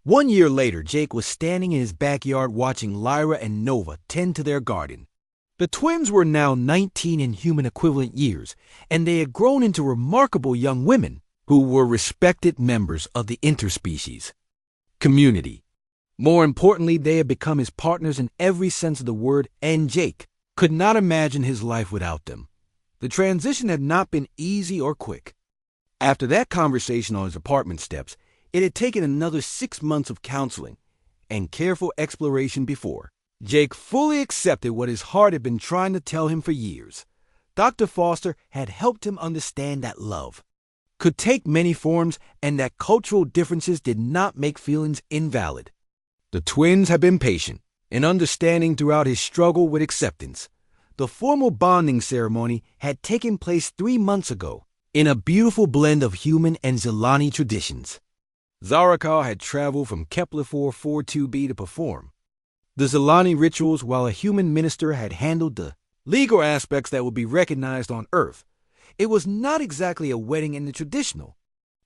1 year later, Jake was standing in his backyard watching Lyra and Nova tend to their garden. The twins were now 19 in human equivalent years, and they had grown into remarkable young women who were respected members of the interspecies community. More importantly, they had become his partners in every sense of the word, and Jake could not imagine his life without them. The transition had not been easy or quick. After that conversation on his apartment steps, it had taken another 6 months of counseling and careful exploration before Jake fully accepted what his heart had been trying to tell him for years. Dr. Foster had helped him understand that love could take many forms and that cultural differences did not make feelings invalid. The twins had been patient and understanding throughout his struggle with acceptance. The formal bonding ceremony had taken place 3 months ago in a beautiful blend of human and Zilani traditions. Zarakal had traveled from Kepler 442b to perform the Zilani rituals, while a human minister had handled the legal aspects that would be recognized on Earth. It was not exactly a wedding in the traditional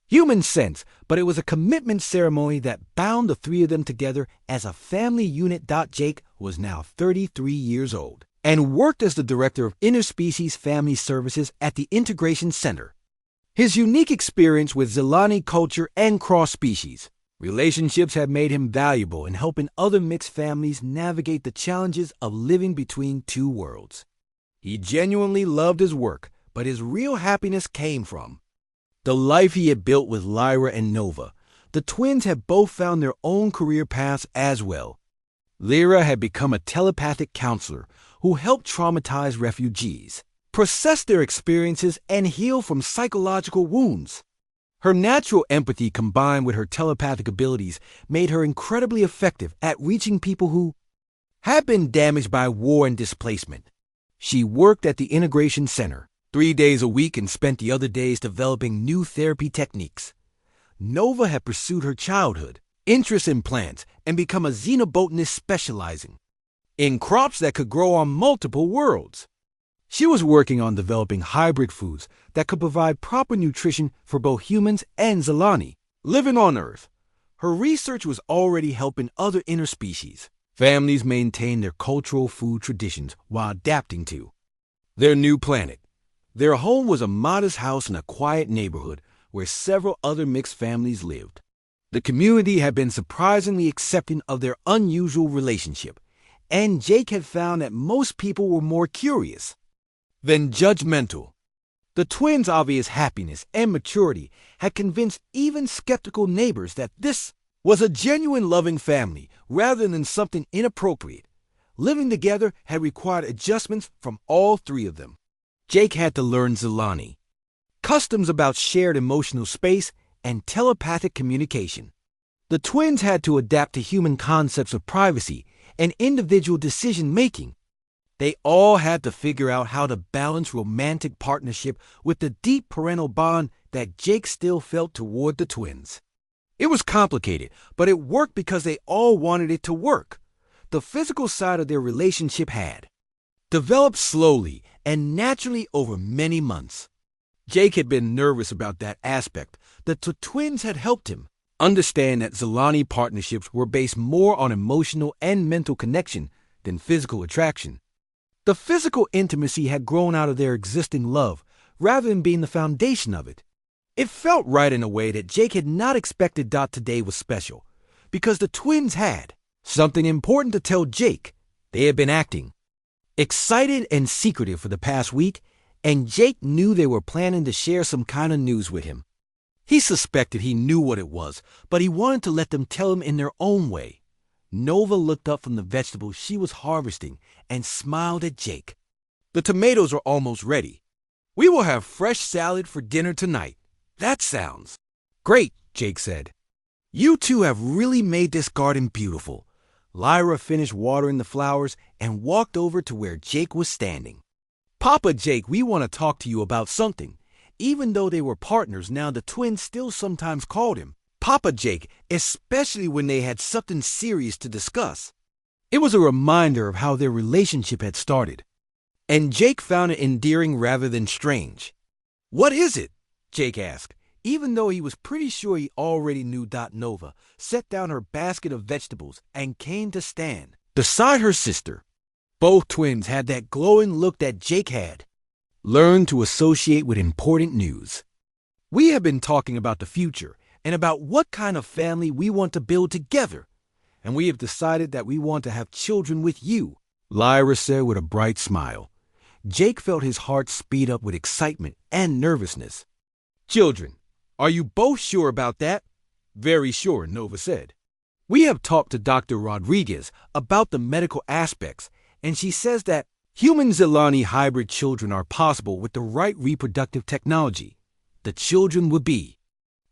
human sense, but it was a commitment ceremony that bound the three of them together as a family unit. Jake was now 33 years old and worked as the director of Interspecies Family Services at the Integration Center. His unique experience with Zilani culture and cross-species relationships had made him valuable in helping other mixed families navigate the challenges of living between two worlds. He genuinely loved his work, but his real happiness came from the life he had built with Lyra and Nova. The twins had both found their own career paths as well. Lyra had become a telepathic counselor who helped traumatized refugees process their experiences and heal from psychological wounds. Her natural empathy combined with her telepathic abilities made her incredibly effective at reaching people who had been damaged by war and displacement. She worked at the Integration Center 3 days a week and spent the other days developing new therapy techniques. Nova had pursued her childhood interest in plants and become a xenobotanist specializing in crops that could grow on multiple worlds. She was working on developing hybrid foods that could provide proper nutrition for both humans and Zilani living on Earth. Her research was already helping other interspecies families maintain their cultural food traditions while adapting to their new planet. Their home was a modest house in a quiet neighborhood where several other mixed families lived. The community had been surprisingly accepting of their unusual relationship, and Jake had found that most people were more curious than judgmental. The twins' obvious happiness and maturity had convinced even skeptical neighbors that this was a genuine loving family rather than something inappropriate. Living together had required adjustments from all three of them. Jake had to learn Zilani customs about shared emotional space and telepathic communication. The twins had to adapt to human concepts of privacy and individual decision-making. They all had to figure out how to balance romantic partnership with the deep parental bond that Jake still felt toward the twins. It was complicated, but it worked because they all wanted it to work. The physical side of their relationship had developed slowly and naturally over many months. Jake had been nervous about that aspect. The twins had helped him understand that Zilani partnerships were based more on emotional and mental connection than physical attraction. The physical intimacy had grown out of their existing love rather than being the foundation of it. It felt right in a way that Jake had not expected. Today was special because the twins had something important to tell Jake. They had been acting excited and secretive for the past week, and Jake knew they were planning to share some kind of news with him. He suspected he knew what it was, but he wanted to let them tell him in their own way. Nova looked up from the vegetables she was harvesting and smiled at Jake. "The tomatoes are almost ready. We will have fresh salad for dinner tonight." "That sounds great," Jake said. "You two have really made this garden beautiful." Lyra finished watering the flowers and walked over to where Jake was standing. "Papa Jake, we want to talk to you about something." Even though they were partners now, the twins still sometimes called him Papa Jake, especially when they had something serious to discuss. It was a reminder of how their relationship had started, and Jake found it endearing rather than strange. "What is it?" Jake asked, even though he was pretty sure he already knew. Nova set down her basket of vegetables and came to stand beside her sister. Both twins had that glowing look that Jake had. Learn to associate with important news. We have been talking about the future and about what kind of family we want to build together. And we have decided that we want to have children with you, Lyra said with a bright smile. Jake felt his heart speed up with excitement and nervousness. Children, are you both sure about that? Very sure, Nova said. We have talked to Dr. Rodriguez about the medical aspects, and she says that human-Zilani hybrid children are possible with the right reproductive technology. The children would be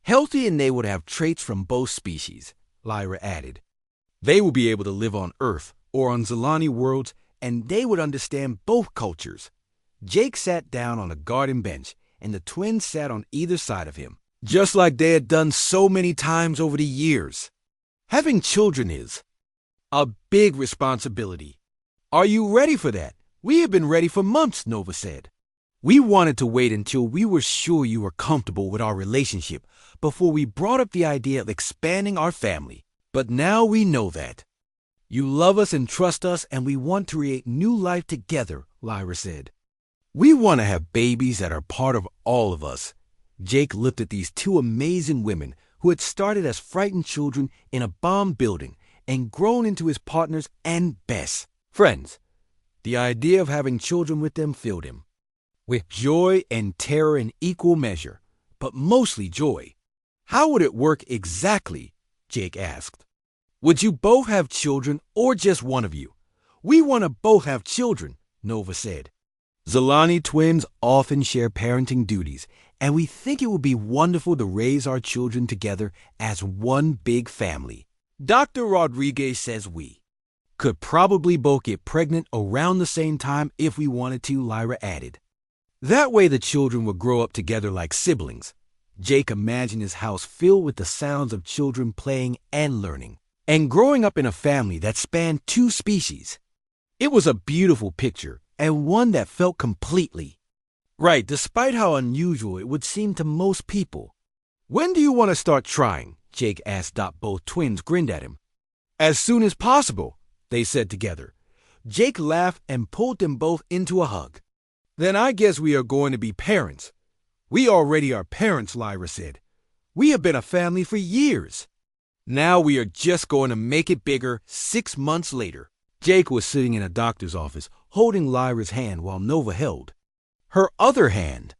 healthy and they would have traits from both species, Lyra added. They will be able to live on Earth or on Zilani worlds, and they would understand both cultures. Jake sat down on a garden bench, and the twins sat on either side of him, just like they had done so many times over the years. Having children is a big responsibility. Are you ready for that? We have been ready for months, Nova said. We wanted to wait until we were sure you were comfortable with our relationship before we brought up the idea of expanding our family. But now we know that. You love us and trust us, and we want to create new life together, Lyra said. We want to have babies that are part of all of us. Jake looked at these two amazing women who had started as frightened children in a bomb building and grown into his partners and best friends. The idea of having children with them filled him with joy and terror in equal measure, but mostly joy. How would it work exactly? Jake asked. Would you both have children or just one of you? We want to both have children, Nova said. Zilani twins often share parenting duties, and we think it would be wonderful to raise our children together as one big family. Dr. Rodriguez says we could probably both get pregnant around the same time if we wanted to, Lyra added. That way the children would grow up together like siblings. Jake imagined his house filled with the sounds of children playing and learning, and growing up in a family that spanned two species. It was a beautiful picture, and one that felt completely right, despite how unusual it would seem to most people. When do you want to start trying? Jake asked. Both twins grinned at him. As soon as possible, they said together. Jake laughed and pulled them both into a hug. Then I guess we are going to be parents. We already are parents, Lyra said. We have been a family for years. Now we are just going to make it bigger 6 months later. Jake was sitting in a doctor's office, holding Lyra's hand while Nova held her other hand.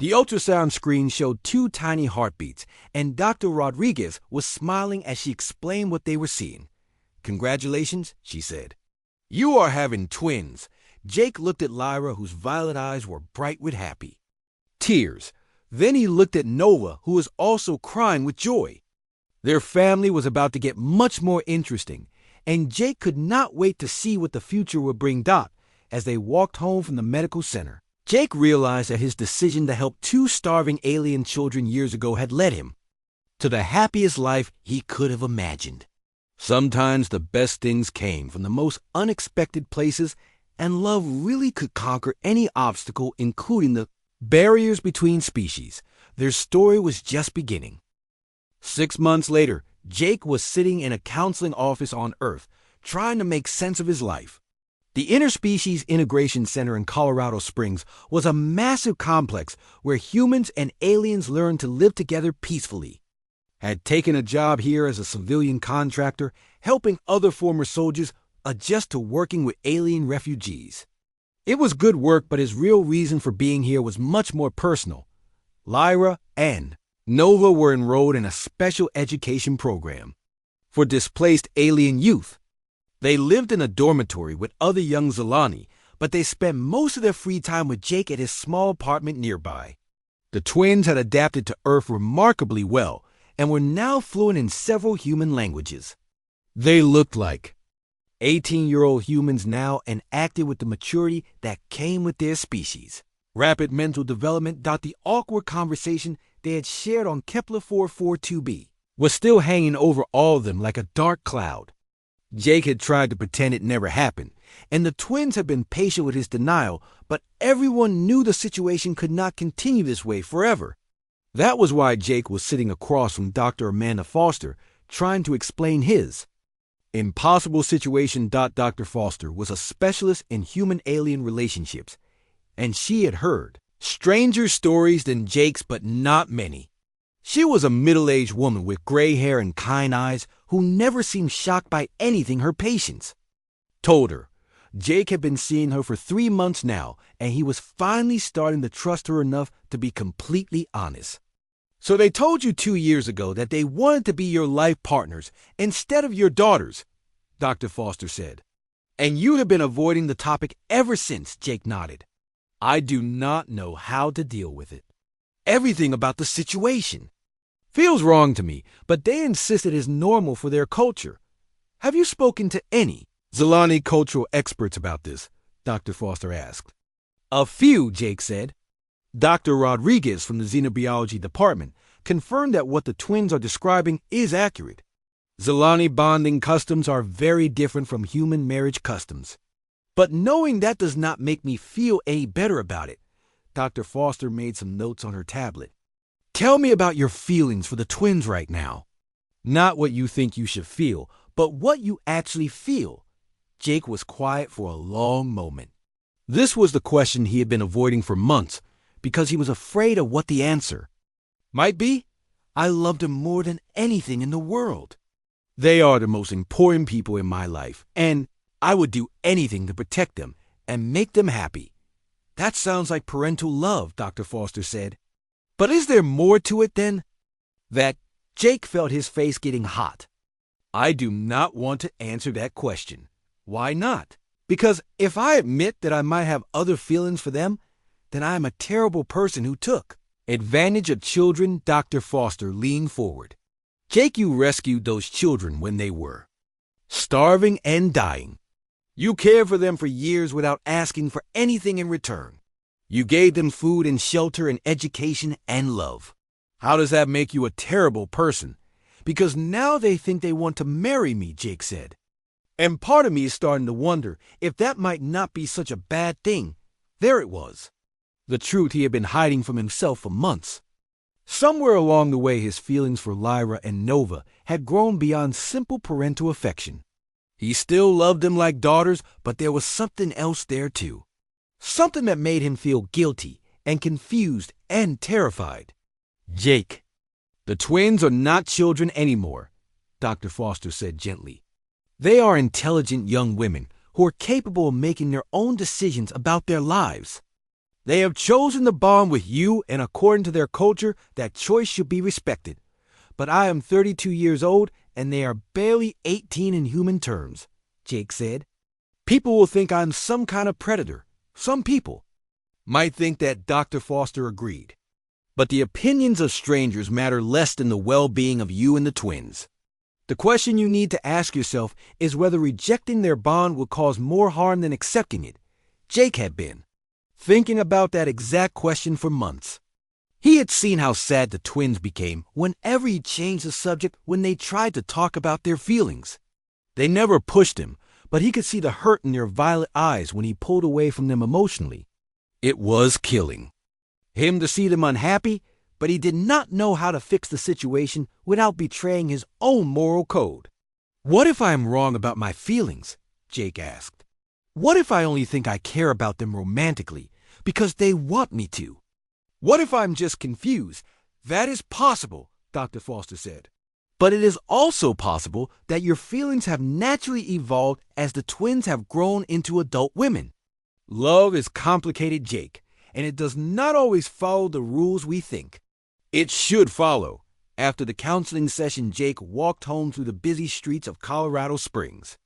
The ultrasound screen showed 2 tiny heartbeats, and Dr. Rodriguez was smiling as she explained what they were seeing. Congratulations, she said. You are having twins. Jake looked at Lyra, whose violet eyes were bright with happy tears. Then he looked at Nova, who was also crying with joy. Their family was about to get much more interesting, and Jake could not wait to see what the future would bring. As they walked home from the medical center, Jake realized that his decision to help 2 starving alien children years ago had led him to the happiest life he could have imagined. Sometimes the best things came from the most unexpected places, and love really could conquer any obstacle, including the barriers between species. Their story was just beginning. 6 months later, Jake was sitting in a counseling office on Earth, trying to make sense of his life. The Interspecies Integration Center in Colorado Springs was a massive complex where humans and aliens learned to live together peacefully. Had taken a job here as a civilian contractor, helping other former soldiers adjust to working with alien refugees. It was good work, but his real reason for being here was much more personal. Lyra and Nova were enrolled in a special education program for displaced alien youth. They lived in a dormitory with other young Zilani, but they spent most of their free time with Jake at his small apartment nearby. The twins had adapted to Earth remarkably well and were now fluent in several human languages. They looked like 18-year-old humans now and acted with the maturity that came with their species. Rapid mental development. The awkward conversation they had shared on Kepler 442b was still hanging over all of them like a dark cloud. Jake had tried to pretend it never happened, and the twins had been patient with his denial, but everyone knew the situation could not continue this way forever. That was why Jake was sitting across from Dr. Amanda Foster, trying to explain his impossible situation. Dr. Foster was a specialist in human-alien relationships, and she had heard stranger stories than Jake's, but not many. She was a middle-aged woman with gray hair and kind eyes who never seemed shocked by anything her patients told her. Jake had been seeing her for 3 months now, and he was finally starting to trust her enough to be completely honest. So they told you 2 years ago that they wanted to be your life partners instead of your daughters, Dr. Foster said. And you have been avoiding the topic ever since, Jake nodded. I do not know how to deal with it. Everything about the situation feels wrong to me, but they insist it is normal for their culture. Have you spoken to any Zilani cultural experts about this? Dr. Foster asked. A few, Jake said. Dr. Rodriguez from the Xenobiology department confirmed that what the twins are describing is accurate. Zilani bonding customs are very different from human marriage customs. But knowing that does not make me feel any better about it. Dr. Foster made some notes on her tablet. Tell me about your feelings for the twins right now. Not what you think you should feel, but what you actually feel. Jake was quiet for a long moment. This was the question he had been avoiding for months because he was afraid of what the answer might be. I loved them more than anything in the world. They are the most important people in my life, and I would do anything to protect them and make them happy. That sounds like parental love, Dr. Foster said. But is there more to it than that? Jake felt his face getting hot. I do not want to answer that question. Why not? Because if I admit that I might have other feelings for them, then I am a terrible person who took advantage of children. Dr. Foster leaned forward. Jake, you rescued those children when they were starving and dying. You cared for them for years without asking for anything in return. You gave them food and shelter and education and love. How does that make you a terrible person? Because now they think they want to marry me, Jake said. And part of me is starting to wonder if that might not be such a bad thing. There it was. The truth he had been hiding from himself for months. Somewhere along the way, his feelings for Lyra and Nova had grown beyond simple parental affection. He still loved them like daughters, but there was something else there too. Something that made him feel guilty and confused and terrified. Jake, the twins are not children anymore, Dr. Foster said gently. They are intelligent young women who are capable of making their own decisions about their lives. They have chosen to bond with you, and according to their culture, that choice should be respected. But I am 32 years old, and they are barely 18 in human terms, Jake said. People will think I'm some kind of predator. Some people might think that. Dr. Foster agreed. But the opinions of strangers matter less than the well-being of you and the twins. The question you need to ask yourself is whether rejecting their bond will cause more harm than accepting it. Jake had been thinking about that exact question for months. He had seen how sad the twins became whenever he changed the subject when they tried to talk about their feelings. They never pushed him, but he could see the hurt in their violet eyes when he pulled away from them emotionally. It was killing him to see them unhappy, but he did not know how to fix the situation without betraying his own moral code. What if I am wrong about my feelings? Jake asked. What if I only think I care about them romantically because they want me to? What if I'm just confused? That is possible, Dr. Foster said. But it is also possible that your feelings have naturally evolved as the twins have grown into adult women. Love is complicated, Jake, and it does not always follow the rules we think it should follow. After the counseling session, Jake walked home through the busy streets of Colorado Springs.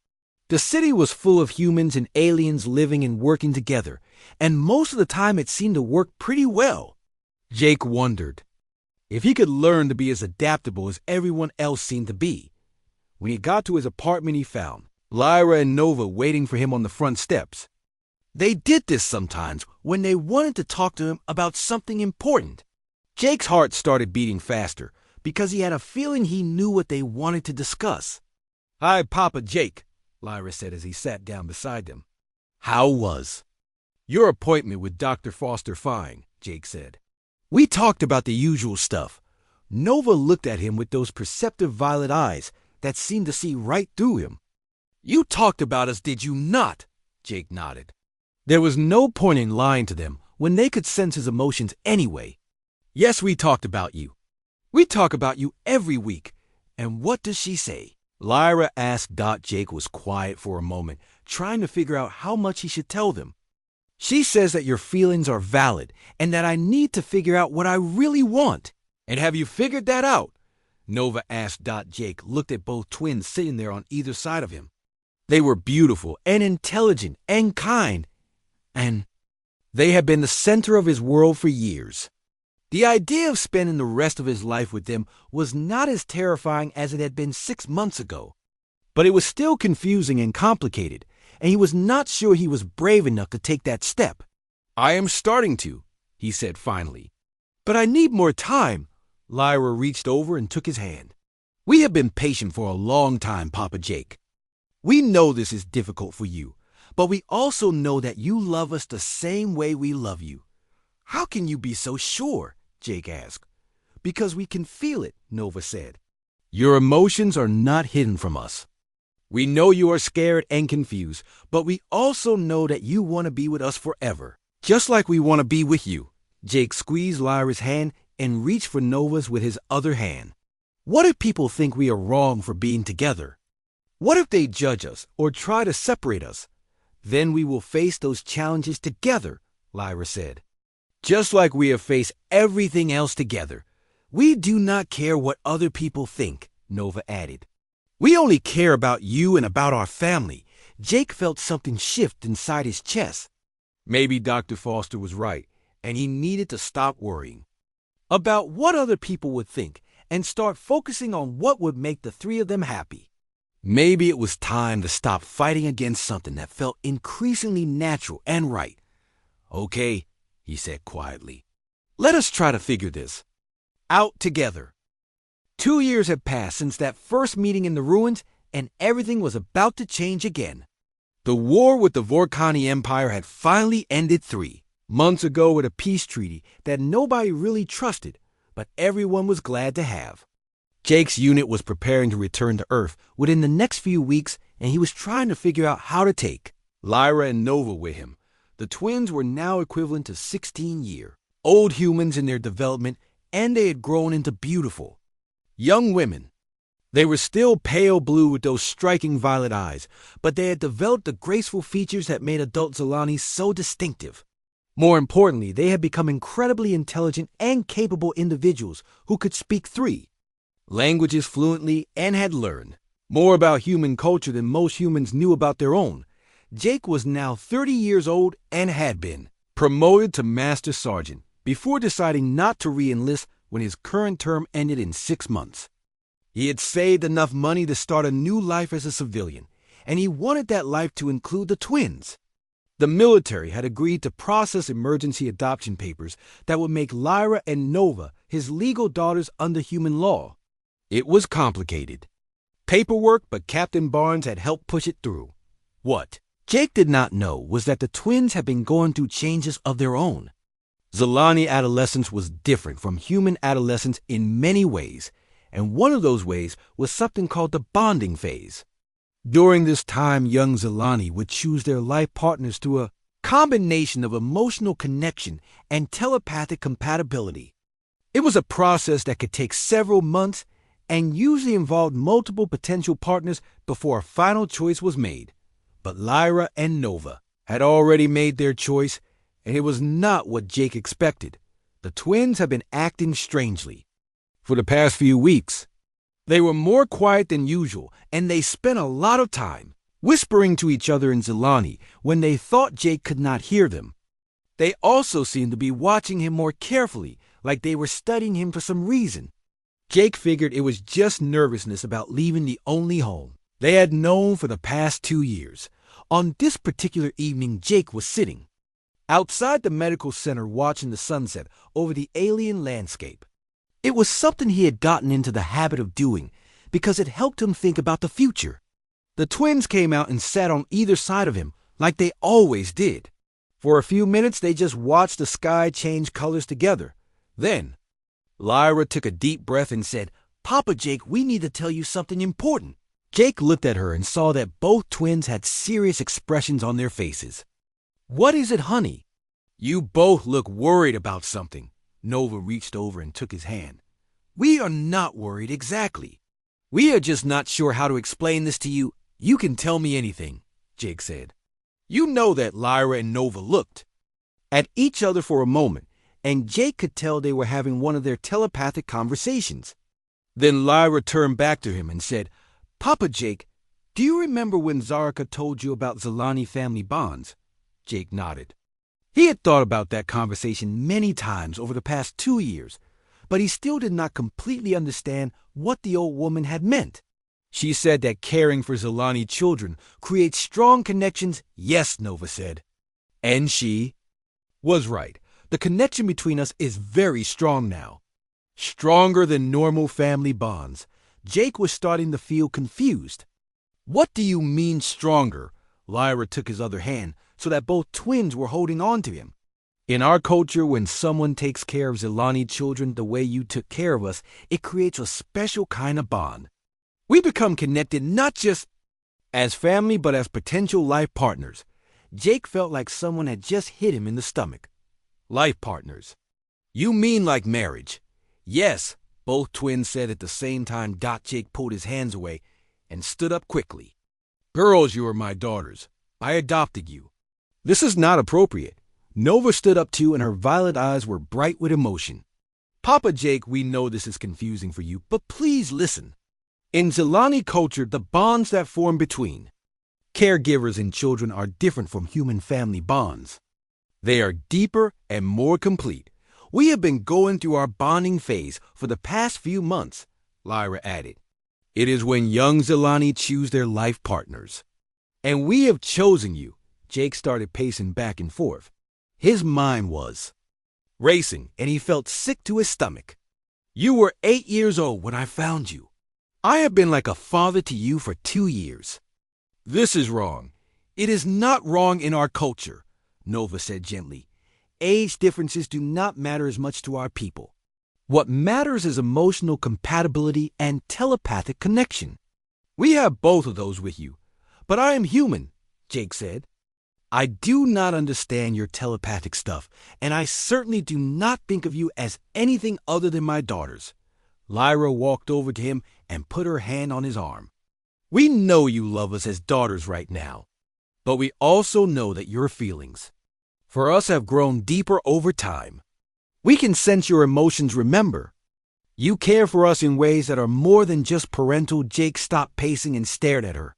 The city was full of humans and aliens living and working together, and most of the time it seemed to work pretty well. Jake wondered if he could learn to be as adaptable as everyone else seemed to be. When he got to his apartment, he found Lyra and Nova waiting for him on the front steps. They did this sometimes when they wanted to talk to him about something important. Jake's heart started beating faster because he had a feeling he knew what they wanted to discuss. "Hi, Papa Jake," Lyra said as he sat down beside them. "How was your appointment with Dr. Foster fine?" Jake said. We talked about the usual stuff. Nova looked at him with those perceptive violet eyes that seemed to see right through him. You talked about us, did you not? Jake nodded. There was no point in lying to them when they could sense his emotions anyway. Yes, we talked about you. We talk about you every week. And what does she say? Lyra asked. Jake was quiet for a moment, trying to figure out how much he should tell them. She says that your feelings are valid and that I need to figure out what I really want. And have you figured that out? Nova asked. Jake looked at both twins sitting there on either side of him. They were beautiful and intelligent and kind, and they had been the center of his world for years. The idea of spending the rest of his life with them was not as terrifying as it had been 6 months ago, but it was still confusing and complicated, and he was not sure he was brave enough to take that step. I am starting to, he said finally. But I need more time. Lyra reached over and took his hand. We have been patient for a long time, Papa Jake. We know this is difficult for you, but we also know that you love us the same way we love you. How can you be so sure? Jake asked. Because we can feel it, Nova said. Your emotions are not hidden from us. We know you are scared and confused, but we also know that you want to be with us forever, just like we want to be with you. Jake squeezed Lyra's hand and reached for Nova's with his other hand. What if people think we are wrong for being together? What if they judge us or try to separate us? Then we will face those challenges together, Lyra said. Just like we have faced everything else together. We do not care what other people think, Nova added. We only care about you and about our family. Jake felt something shift inside his chest. Maybe Dr. Foster was right, and he needed to stop worrying about what other people would think and start focusing on what would make the three of them happy. Maybe it was time to stop fighting against something that felt increasingly natural and right. Okay, he said quietly. Let us try to figure this out together. 2 years had passed since that first meeting in the ruins, and everything was about to change again. The war with the Vorkani Empire had finally ended 3 months ago with a peace treaty that nobody really trusted, but everyone was glad to have. Jake's unit was preparing to return to Earth within the next few weeks, and he was trying to figure out how to take Lyra and Nova with him. The twins were now equivalent to 16-year-old humans in their development, and they had grown into beautiful young women. They were still pale blue with those striking violet eyes, but they had developed the graceful features that made adult Zilani so distinctive. More importantly, they had become incredibly intelligent and capable individuals who could speak 3 languages fluently and had learned more about human culture than most humans knew about their own. Jake was now 30 years old and had been promoted to Master Sergeant before deciding not to re-enlist when his current term ended in 6 months. He had saved enough money to start a new life as a civilian, and he wanted that life to include the twins. The military had agreed to process emergency adoption papers that would make Lyra and Nova his legal daughters under human law. It was complicated paperwork, but Captain Barnes had helped push it through. What Jake did not know was that the twins had been going through changes of their own. Zilani adolescence was different from human adolescence in many ways, and one of those ways was something called the bonding phase. During this time, young Zilani would choose their life partners through a combination of emotional connection and telepathic compatibility. It was a process that could take several months and usually involved multiple potential partners before a final choice was made. But Lyra and Nova had already made their choice, and it was not what Jake expected. The twins had been acting strangely. For the past few weeks, they were more quiet than usual, and they spent a lot of time whispering to each other in Zilani when they thought Jake could not hear them. They also seemed to be watching him more carefully, like they were studying him for some reason. Jake figured it was just nervousness about leaving the only home they had known for the past 2 years. On this particular evening, Jake was sitting outside the medical center watching the sunset over the alien landscape. It was something he had gotten into the habit of doing because it helped him think about the future. The twins came out and sat on either side of him like they always did. For a few minutes, they just watched the sky change colors together. Then, Lyra took a deep breath and said, "Papa Jake, we need to tell you something important." Jake looked at her and saw that both twins had serious expressions on their faces. "What is it, honey? You both look worried about something." Nova reached over and took his hand. "We are not worried exactly. We are just not sure how to explain this to you. You can tell me anything," Jake said. You know that Lyra and Nova looked at each other for a moment, and Jake could tell they were having one of their telepathic conversations. Then Lyra turned back to him and said, "Papa Jake, do you remember when Zarka told you about Zilani family bonds?" Jake nodded. He had thought about that conversation many times over the past 2 years, but he still did not completely understand what the old woman had meant. She said that caring for Zilani children creates strong connections. "Yes," Nova said. And she was right. The connection between us is very strong now. Stronger than normal family bonds. Jake was starting to feel confused. "What do you mean stronger?" Lyra took his other hand so that both twins were holding on to him. "In our culture, when someone takes care of Zilani children the way you took care of us, it creates a special kind of bond. We become connected not just as family, but as potential life partners." Jake felt like someone had just hit him in the stomach. "Life partners? You mean like marriage?" "Yes," both twins said at the same time. Jake pulled his hands away and stood up quickly. "Girls, you are my daughters. I adopted you." "This is not appropriate." Nova stood up too, and her violet eyes were bright with emotion. "Papa Jake, we know this is confusing for you, but please listen. In Zilani culture, the bonds that form between caregivers and children are different from human family bonds. They are deeper and more complete. We have been going through our bonding phase for the past few months," Lyra added. "It is when young Zilani choose their life partners. And we have chosen you." Jake started pacing back and forth. His mind was racing, and he felt sick to his stomach. "You were 8 years old when I found you. I have been like a father to you for 2 years. This is wrong. It is not wrong in our culture," Nova said gently. "Age differences do not matter as much to our people. What matters is emotional compatibility and telepathic connection. We have both of those with you. But I am human," Jake said. "I do not understand your telepathic stuff, and I certainly do not think of you as anything other than my daughters." Lyra walked over to him and put her hand on his arm. "We know you love us as daughters right now, but we also know that your feelings for us have grown deeper over time. We can sense your emotions, remember. You care for us in ways that are more than just parental." Jake stopped pacing and stared at her.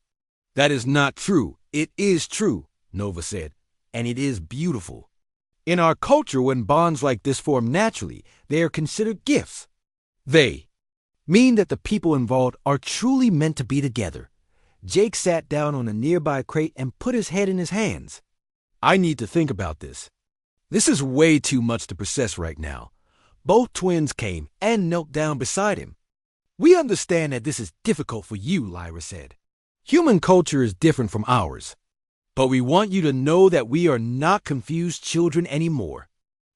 "That is not true." "It is true," Nova said, "and it is beautiful. In our culture, when bonds like this form naturally, they are considered gifts. They mean that the people involved are truly meant to be together." Jake sat down on a nearby crate and put his head in his hands. "I need to think about this. This is way too much to process right now." Both twins came and knelt down beside him. "We understand that this is difficult for you," Lyra said. "Human culture is different from ours. But we want you to know that we are not confused children anymore.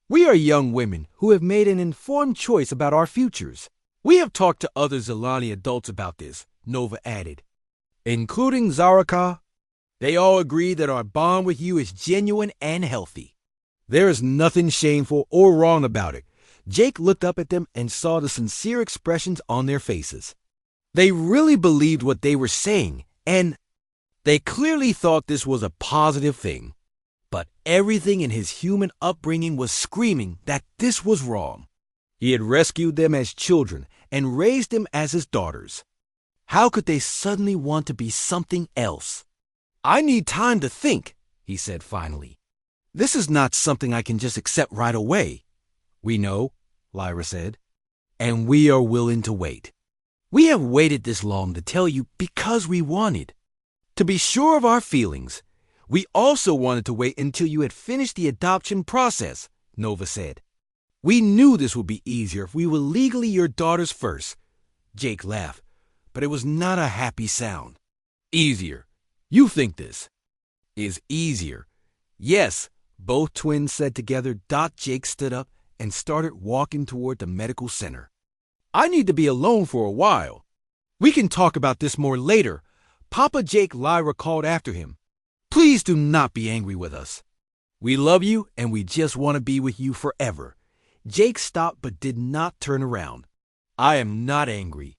We are young women who have made an informed choice about our futures. We have talked to other Zilani adults about this," Nova added, "including Zaraka. They all agree that our bond with you is genuine and healthy. There is nothing shameful or wrong about it." Jake looked up at them and saw the sincere expressions on their faces. They really believed what they were saying, and they clearly thought this was a positive thing. But everything in his human upbringing was screaming that this was wrong. He had rescued them as children and raised them as his daughters. How could they suddenly want to be something else? "I need time to think," he said finally. "This is not something I can just accept right away." "We know," Lyra said, "and we are willing to wait. We have waited this long to tell you because we wanted to be sure of our feelings. We also wanted to wait until you had finished the adoption process," Nova said. "We knew this would be easier if we were legally your daughters first." Jake laughed, but it was not a happy sound. "Easier? You think this is easier?" "Yes," both twins said together. Jake stood up and started walking toward the medical center. "I need to be alone for a while. We can talk about this more later," Papa Jake Lyra called after him. "Please do not be angry with us. We love you and we just want to be with you forever." Jake stopped but did not turn around. "I am not angry.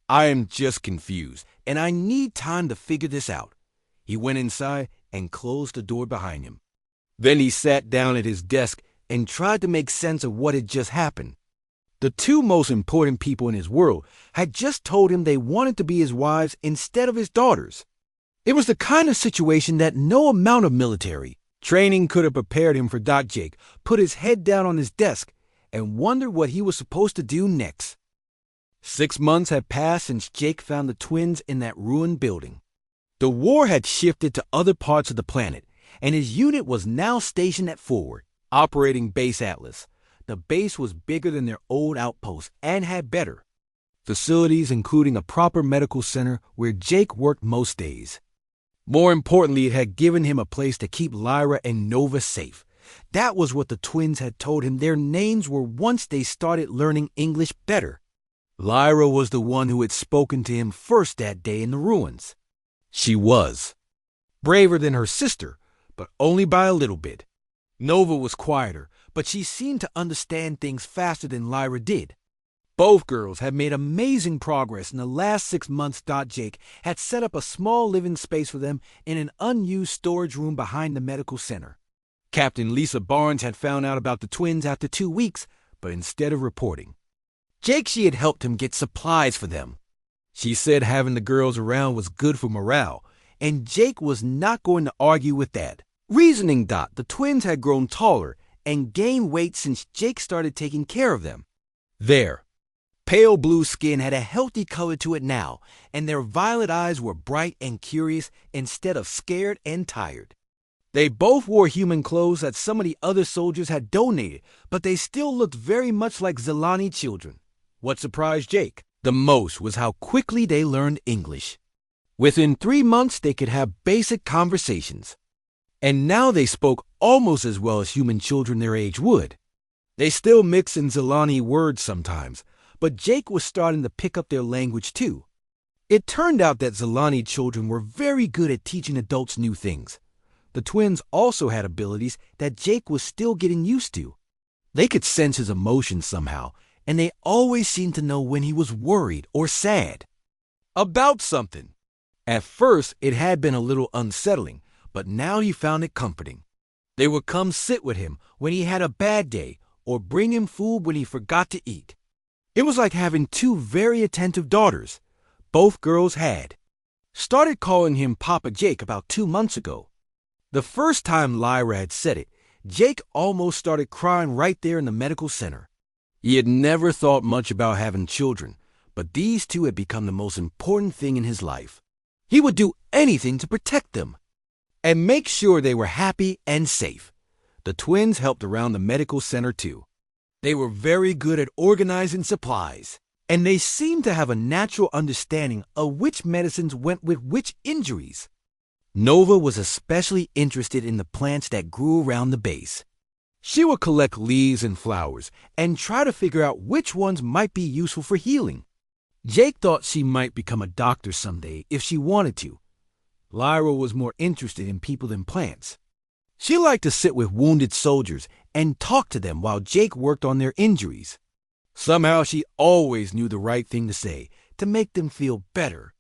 I am just confused, and I need time to figure this out." He went inside and closed the door behind him. Then he sat down at his desk and tried to make sense of what had just happened. The two most important people in his world had just told him they wanted to be his wives instead of his daughters. It was the kind of situation that no amount of military training could have prepared him for. Jake put his head down on his desk and wondered what he was supposed to do next. 6 months had passed since Jake found the twins in that ruined building. The war had shifted to other parts of the planet, and his unit was now stationed at Forward, operating Base Atlas. The base was bigger than their old outpost and had better facilities, including a proper medical center where Jake worked most days. More importantly, it had given him a place to keep Lyra and Nova safe. That was what the twins had told him their names were once they started learning English better. Lyra was the one who had spoken to him first that day in the ruins. She was braver than her sister, but only by a little bit. Nova was quieter, but she seemed to understand things faster than Lyra did. Both girls had made amazing progress in the last 6 months. Jake had set up a small living space for them in an unused storage room behind the medical center. Captain Lisa Barnes had found out about the twins after 2 weeks, but instead of reporting, she had helped him get supplies for them. She said having the girls around was good for morale, and Jake was not going to argue with that. Reasoning. The twins had grown taller and gained weight since Jake started taking care of them. Their pale blue skin had a healthy color to it now, and their violet eyes were bright and curious instead of scared and tired. They both wore human clothes that some of the other soldiers had donated, but they still looked very much like Zilani children. What surprised Jake the most was how quickly they learned English. Within 3 months, they could have basic conversations. And now they spoke almost as well as human children their age would. They still mix in Zilani words sometimes, but Jake was starting to pick up their language too. It turned out that Zilani children were very good at teaching adults new things. The twins also had abilities that Jake was still getting used to. They could sense his emotions somehow, and they always seemed to know when he was worried or sad about something. At first, it had been a little unsettling, but now he found it comforting. They would come sit with him when he had a bad day or bring him food when he forgot to eat. It was like having 2 very attentive daughters. Both girls had started calling him Papa Jake about 2 months ago. The first time Lyra had said it, Jake almost started crying right there in the medical center. He had never thought much about having children, but these 2 had become the most important thing in his life. He would do anything to protect them and make sure they were happy and safe. The twins helped around the medical center too. They were very good at organizing supplies, and they seemed to have a natural understanding of which medicines went with which injuries. Nova was especially interested in the plants that grew around the base. She would collect leaves and flowers and try to figure out which ones might be useful for healing. Jake thought she might become a doctor someday if she wanted to. Lyra was more interested in people than plants. She liked to sit with wounded soldiers and talk to them while Jake worked on their injuries. Somehow she always knew the right thing to say to make them feel better.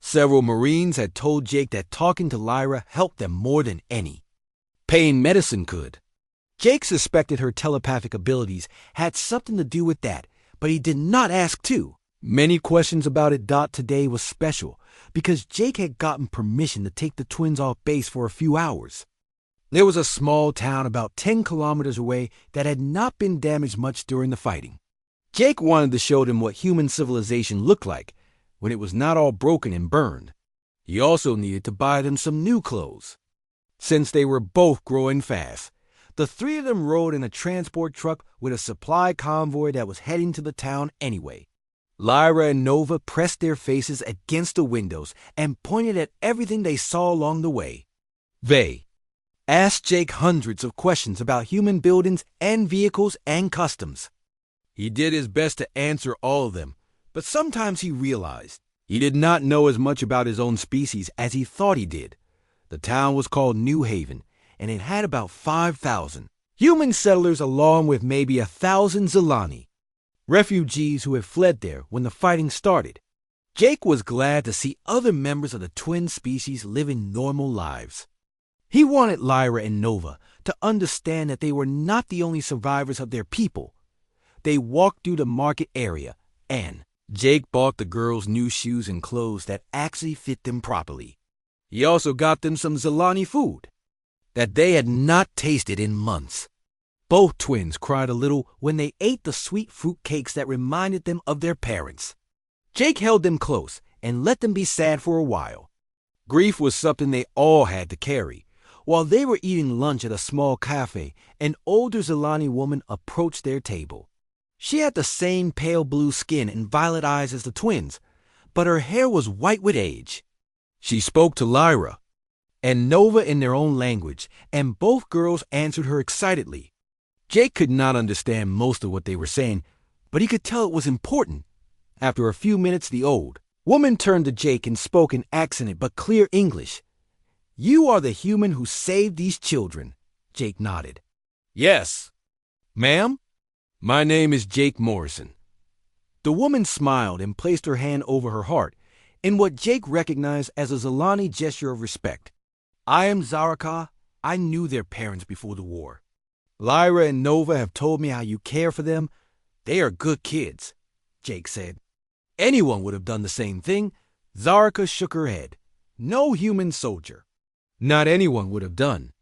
Several Marines had told Jake that talking to Lyra helped them more than any pain medicine could. Jake suspected her telepathic abilities had something to do with that, but he did not ask too many questions about it. Today was special because Jake had gotten permission to take the twins off base for a few hours. There was a small town about 10 kilometers away that had not been damaged much during the fighting. Jake wanted to show them what human civilization looked like when it was not all broken and burned. He also needed to buy them some new clothes. Since they were both growing fast, the 3 of them rode in a transport truck with a supply convoy that was heading to the town anyway. Lyra and Nova pressed their faces against the windows and pointed at everything they saw along the way. They asked Jake hundreds of questions about human buildings and vehicles and customs. He did his best to answer all of them, but sometimes he realized he did not know as much about his own species as he thought he did. The town was called New Haven, and it had about 5,000 human settlers along with maybe 1,000 Zilani, refugees who had fled there when the fighting started. Jake was glad to see other members of the twin species living normal lives. He wanted Lyra and Nova to understand that they were not the only survivors of their people. They walked through the market area, and Jake bought the girls new shoes and clothes that actually fit them properly. He also got them some Zilani food that they had not tasted in months. Both twins cried a little when they ate the sweet fruit cakes that reminded them of their parents. Jake held them close and let them be sad for a while. Grief was something they all had to carry. While they were eating lunch at a small cafe, an older Zilani woman approached their table. She had the same pale blue skin and violet eyes as the twins, but her hair was white with age. She spoke to Lyra and Nova in their own language, and both girls answered her excitedly. Jake could not understand most of what they were saying, but he could tell it was important. After a few minutes, the old woman turned to Jake and spoke in accented but clear English. "You are the human who saved these children." Jake nodded. "Yes, ma'am. My name is Jake Morrison." The woman smiled and placed her hand over her heart in what Jake recognized as a Zilani gesture of respect. "I am Zaraka. I knew their parents before the war. Lyra and Nova have told me how you care for them. They are good kids," Jake said. "Anyone would have done the same thing." Zaraka shook her head. "No human soldier. Not anyone would have done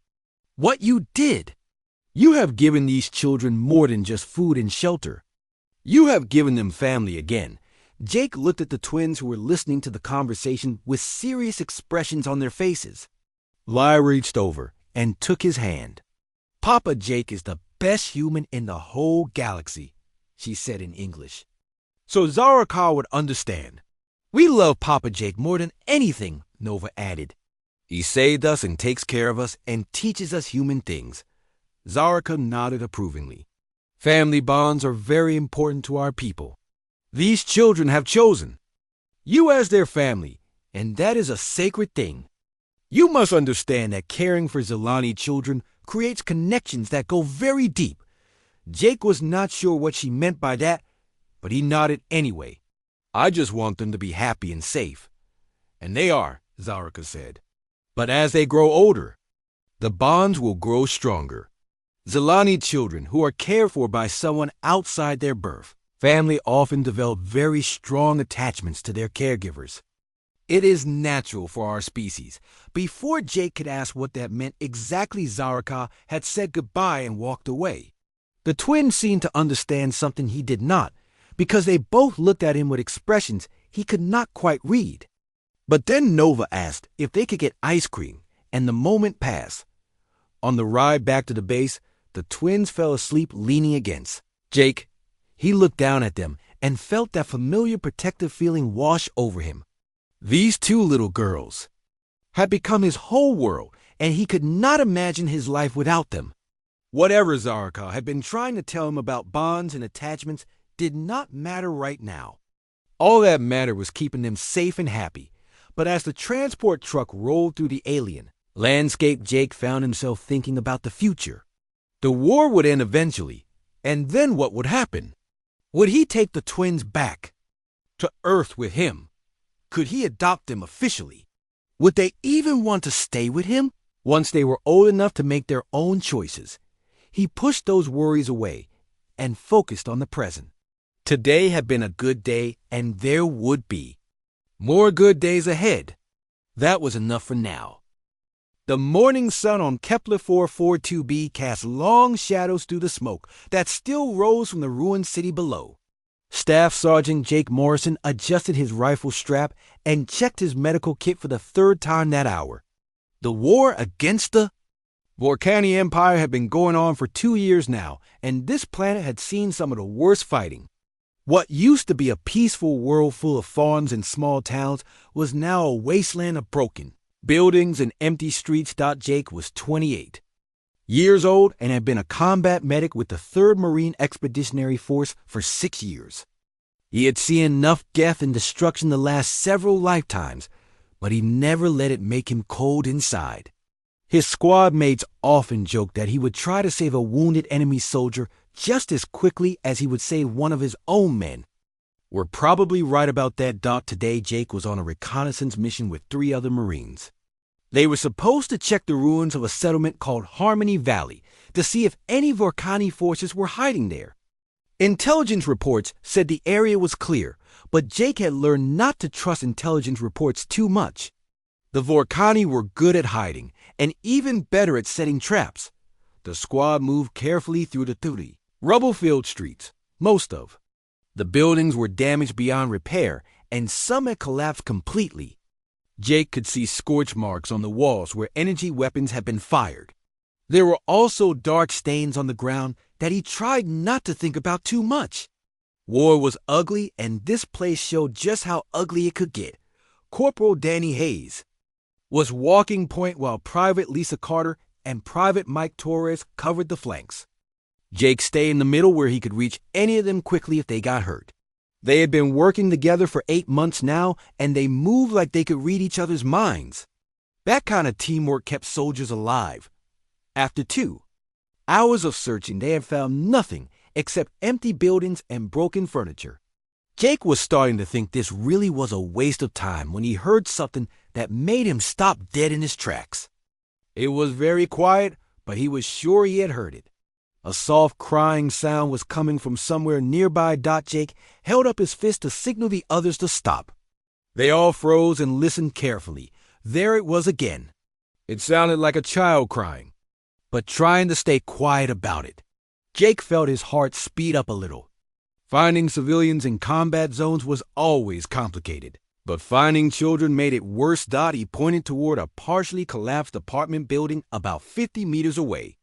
what you did. You have given these children more than just food and shelter. You have given them family again." Jake looked at the twins who were listening to the conversation with serious expressions on their faces. Lyra reached over and took his hand. "Papa Jake is the best human in the whole galaxy," she said in English, so Zaraka would understand. "We love Papa Jake more than anything," Nova added. "He saved us and takes care of us and teaches us human things." Zaraka nodded approvingly. "Family bonds are very important to our people. These children have chosen you as their family, and that is a sacred thing. You must understand that caring for Zilani children creates connections that go very deep." Jake was not sure what she meant by that, but he nodded anyway. "I just want them to be happy and safe." "And they are," Zaraka said. "But as they grow older, the bonds will grow stronger. Zilani children who are cared for by someone outside their birth family often develop very strong attachments to their caregivers. It is natural for our species." Before Jake could ask what that meant exactly, Zaraka had said goodbye and walked away. The twins seemed to understand something he did not, because they both looked at him with expressions he could not quite read. But then Nova asked if they could get ice cream, and the moment passed. On the ride back to the base, the twins fell asleep leaning against Jake. He looked down at them and felt that familiar protective feeling wash over him. These two little girls had become his whole world, and he could not imagine his life without them. Whatever Zaraka had been trying to tell him about bonds and attachments did not matter right now. All that mattered was keeping them safe and happy. But as the transport truck rolled through the alien landscape, Jake found himself thinking about the future. The war would end eventually, and then what would happen? Would he take the twins back to Earth with him? Could he adopt them officially? Would they even want to stay with him once they were old enough to make their own choices? He pushed those worries away and focused on the present. Today had been a good day, and there would be more good days ahead. That was enough for now. The morning sun on Kepler 442b cast long shadows through the smoke that still rose from the ruined city below. Staff Sergeant Jake Morrison adjusted his rifle strap and checked his medical kit for the third time that hour. The war against the Vorkani Empire had been going on for 2 years now, and this planet had seen some of the worst fighting. What used to be a peaceful world full of farms and small towns was now a wasteland of broken, buildings and empty streets. Jake was 28 years old and had been a combat medic with the 3rd Marine Expeditionary Force for 6 years. He had seen enough death and destruction to last several lifetimes, but he never let it make him cold inside. His squad mates often joked that he would try to save a wounded enemy soldier just as quickly as he would save one of his own men. We're probably right about that. Today, Jake was on a reconnaissance mission with 3 other Marines. They were supposed to check the ruins of a settlement called Harmony Valley to see if any Vorkani forces were hiding there. Intelligence reports said the area was clear, but Jake had learned not to trust intelligence reports too much. The Vorkani were good at hiding, and even better at setting traps. The squad moved carefully through the 30 rubble-filled streets, most of. The buildings were damaged beyond repair, and some had collapsed completely. Jake could see scorch marks on the walls where energy weapons had been fired. There were also dark stains on the ground that he tried not to think about too much. War was ugly, and this place showed just how ugly it could get. Corporal Danny Hayes was walking point while Private Lisa Carter and Private Mike Torres covered the flanks. Jake stayed in the middle where he could reach any of them quickly if they got hurt. They had been working together for 8 months now, and they moved like they could read each other's minds. That kind of teamwork kept soldiers alive. After 2 hours of searching, they had found nothing except empty buildings and broken furniture. Jake was starting to think this really was a waste of time when he heard something that made him stop dead in his tracks. It was very quiet, but he was sure he had heard it. A soft crying sound was coming from somewhere nearby. Jake held up his fist to signal the others to stop. They all froze and listened carefully. There it was again. It sounded like a child crying, but trying to stay quiet about it. Jake felt his heart speed up a little. Finding civilians in combat zones was always complicated, but finding children made it worse. He pointed toward a partially collapsed apartment building about 50 meters away.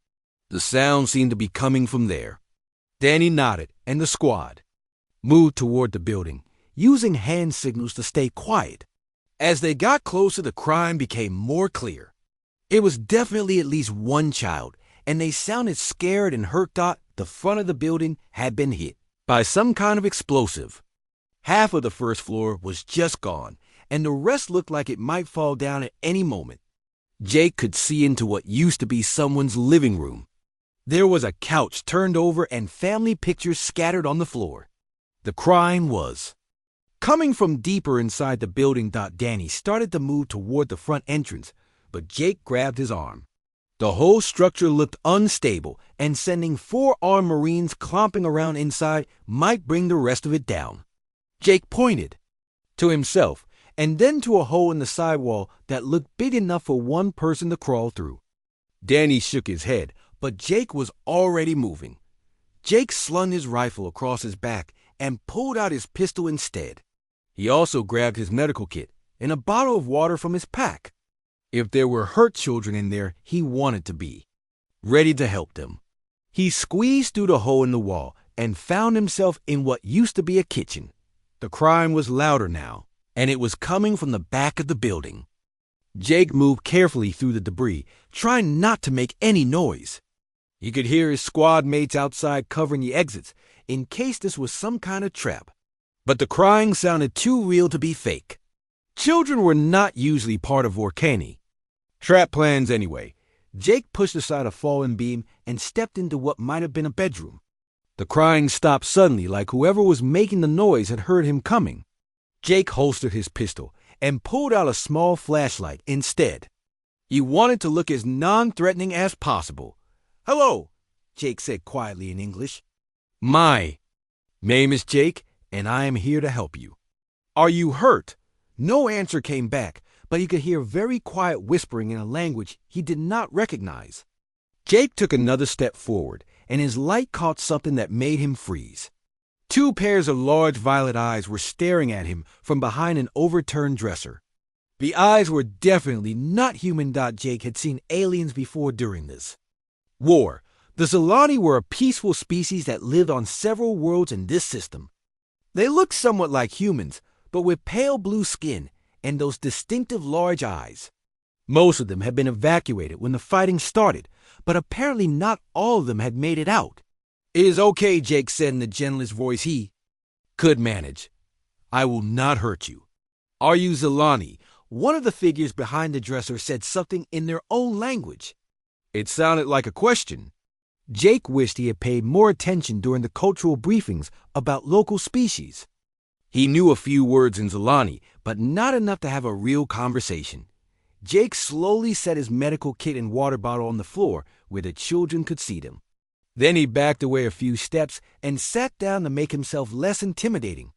The sound seemed to be coming from there. Danny nodded, and the squad moved toward the building, using hand signals to stay quiet. As they got closer, the crime became more clear. It was definitely at least one child, and they sounded scared and hurt. The front of the building had been hit by some kind of explosive. Half of the first floor was just gone, and the rest looked like it might fall down at any moment. Jake could see into what used to be someone's living room. There was a couch turned over and family pictures scattered on the floor. The crime was coming from deeper inside the building. Danny started to move toward the front entrance, but Jake grabbed his arm. The whole structure looked unstable, and sending 4 armed Marines clomping around inside might bring the rest of it down. Jake pointed to himself and then to a hole in the sidewall that looked big enough for one person to crawl through. Danny shook his head, but Jake was already moving. Jake slung his rifle across his back and pulled out his pistol instead. He also grabbed his medical kit and a bottle of water from his pack. If there were hurt children in there, he wanted to be ready to help them. He squeezed through the hole in the wall and found himself in what used to be a kitchen. The crime was louder now, and it was coming from the back of the building. Jake moved carefully through the debris, trying not to make any noise. He could hear his squad mates outside covering the exits in case this was some kind of trap. But the crying sounded too real to be fake. Children were not usually part of Vorkani trap plans anyway. Jake pushed aside a fallen beam and stepped into what might have been a bedroom. The crying stopped suddenly, like whoever was making the noise had heard him coming. Jake holstered his pistol and pulled out a small flashlight instead. He wanted to look as non-threatening as possible. "Hello," Jake said quietly in English. "My name is Jake, and I am here to help you. Are you hurt?" No answer came back, but he could hear very quiet whispering in a language he did not recognize. Jake took another step forward, and his light caught something that made him freeze. 2 pairs of large violet eyes were staring at him from behind an overturned dresser. The eyes were definitely not human. Jake had seen aliens before during this war. The Zilani were a peaceful species that lived on several worlds in this system. They looked somewhat like humans, but with pale blue skin and those distinctive large eyes. Most of them had been evacuated when the fighting started, but apparently not all of them had made it out. "It is okay," Jake said in the gentlest voice he could manage. "I will not hurt you. Are you Zilani?" One of the figures behind the dresser said something in their own language. It sounded like a question. Jake wished he had paid more attention during the cultural briefings about local species. He knew a few words in Zilani, but not enough to have a real conversation. Jake slowly set his medical kit and water bottle on the floor where the children could see them. Then he backed away a few steps and sat down to make himself less intimidating.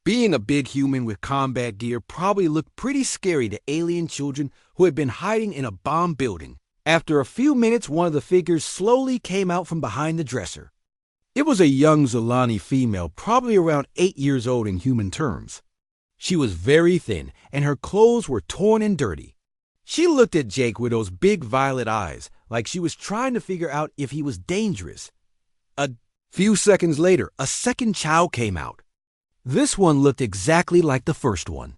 Being a big human with combat gear probably looked pretty scary to alien children who had been hiding in a bomb building. After a few minutes, one of the figures slowly came out from behind the dresser. It was a young Zilani female, probably around 8 years old in human terms. She was very thin, and her clothes were torn and dirty. She looked at Jake with those big violet eyes, like she was trying to figure out if he was dangerous. A few seconds later, a second child came out. This one looked exactly like the first one.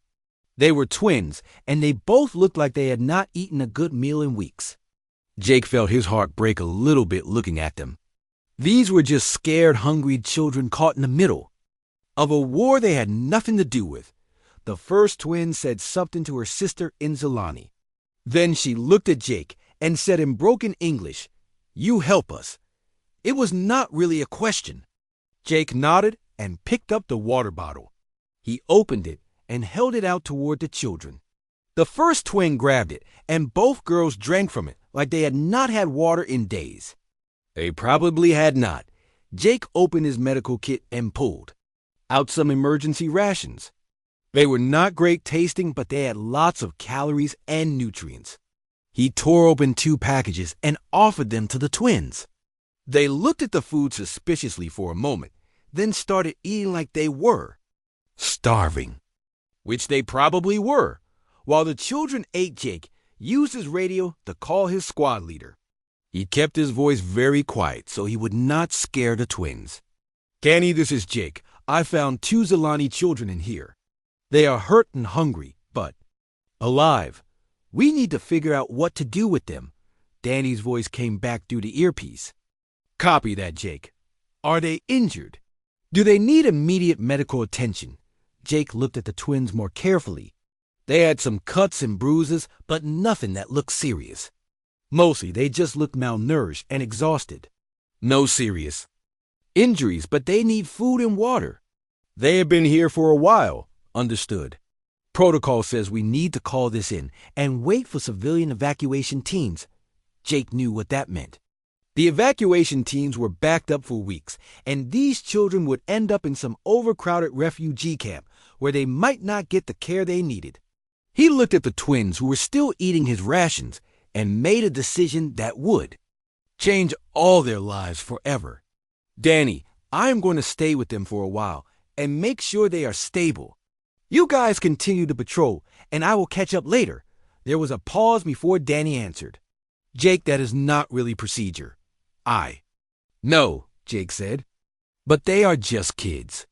They were twins, and they both looked like they had not eaten a good meal in weeks. Jake felt his heart break a little bit looking at them. These were just scared, hungry children caught in the middle of a war they had nothing to do with. The first twin said something to her sister in Zilani. Then she looked at Jake and said in broken English, "You help us." It was not really a question. Jake nodded and picked up the water bottle. He opened it and held it out toward the children. The first twin grabbed it, and both girls drank from it like they had not had water in days. They probably had not. Jake opened his medical kit and pulled out some emergency rations. They were not great tasting, but they had lots of calories and nutrients. He tore open 2 packages and offered them to the twins. They looked at the food suspiciously for a moment, then started eating like they were starving, which they probably were. While the children ate, Jake used his radio to call his squad leader. He kept his voice very quiet so he would not scare the twins. "Canny, this is Jake. I found 2 Zilani children in here. They are hurt and hungry, but alive. We need to figure out what to do with them." Danny's voice came back through the earpiece. "Copy that, Jake. Are they injured? Do they need immediate medical attention?" Jake looked at the twins more carefully. They had some cuts and bruises, but nothing that looked serious. Mostly, they just looked malnourished and exhausted. No serious injuries, but they need food and water. They have been here for a while. Understood. Protocol says we need to call this in and wait for civilian evacuation teams. Jake knew what that meant. The evacuation teams were backed up for weeks, and these children would end up in some overcrowded refugee camp where they might not get the care they needed. He looked at the twins who were still eating his rations and made a decision that would change all their lives forever. "Danny, I am going to stay with them for a while and make sure they are stable. You guys continue to patrol, and I will catch up later." There was a pause before Danny answered. "Jake, that is not really procedure." "No," Jake said. "But they are just kids."